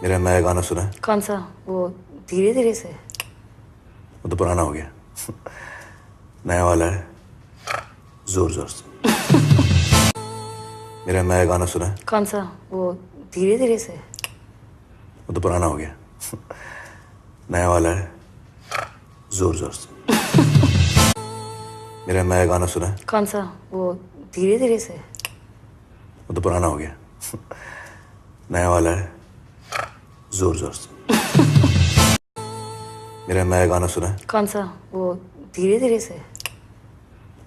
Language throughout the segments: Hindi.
मेरा नया गाना सुना है? कौन सा? वो धीरे धीरे से? वो तो पुराना हो गया। नया वाला है, जोर जोर से। मेरा नया गाना सुना है? कौन सा? वो धीरे धीरे से? वो तो पुराना हो गया। नया वाला है, जोर जोर से। मेरा नया गाना सुना है? कौन सा? वो धीरे धीरे से? वो तो पुराना हो गया। नया वाला है, जोर जोर से। मेरा नया गाना सुना है? कौन सा? वो धीरे धीरे से?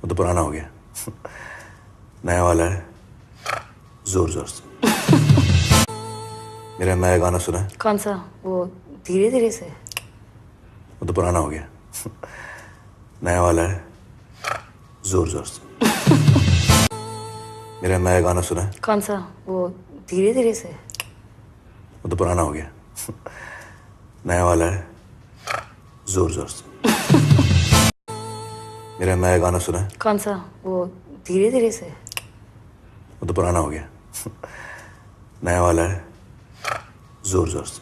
वो तो पुराना हो गया। नया वाला है, जोर जोर से। मेरा नया गाना सुना है? कौन सा? वो धीरे धीरे से? वो तो पुराना हो गया। नया वाला है, जोर जोर से। मेरा नया गाना सुना है? कौन सा? वो धीरे धीरे से? वो तो पुराना हो गया। नया वाला है, जोर जोर से। मेरा नया गाना सुना है? कौन सा? वो धीरे धीरे से? वो तो पुराना हो गया। नया वाला है, जोर जोर से।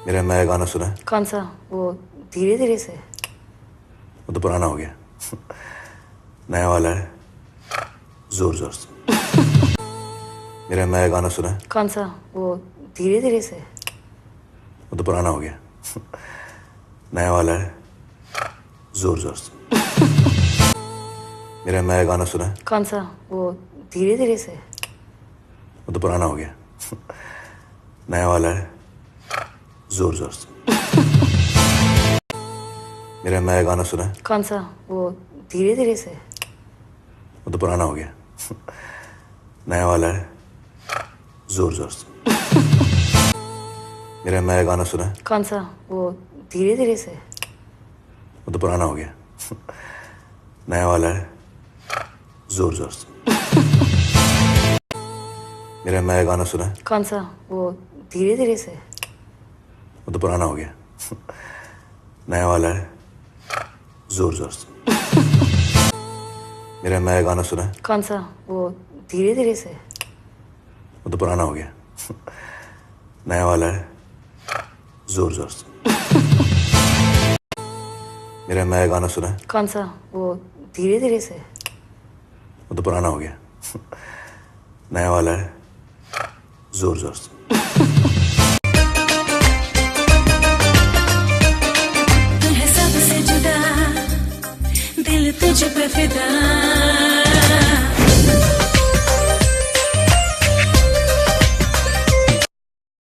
मेरा नया गाना सुना है? कौन सा? वो धीरे धीरे से? वो तो पुराना हो गया। नया वाला है, जोर जोर से। मेरा नया गाना सुना है? कौन सा? वो धीरे धीरे से? वो तो पुराना हो गया। नया वाला है, जोर जोर से। मेरा नया गाना सुना है? कौन सा? वो धीरे धीरे से? वो तो पुराना हो गया। नया वाला है, जोर जोर से। मेरा नया गाना सुना है? कौन सा? वो धीरे धीरे से? वो तो पुराना हो गया। नया वाला है, जोर जोर से। मेरा नया गाना सुना है? कौन सा? वो धीरे धीरे से? वो तो पुराना हो गया। नया वाला है, जोर जोर से। मेरा नया गाना सुना है? कौन सा? वो धीरे धीरे से? वो तो पुराना हो गया। नया वाला है, जोर जोर से। मेरा नया गाना सुना है? कौन सा? वो धीरे धीरे से? वो तो पुराना हो गया। नया वाला है, जोर जोर से। मेरा नया गाना सुना है? कौन सा? वो धीरे धीरे से? वो तो पुराना हो गया। नया वाला है, जोर जोर से। तू है सबसे जुदा, दिल तुझ पे फिदा।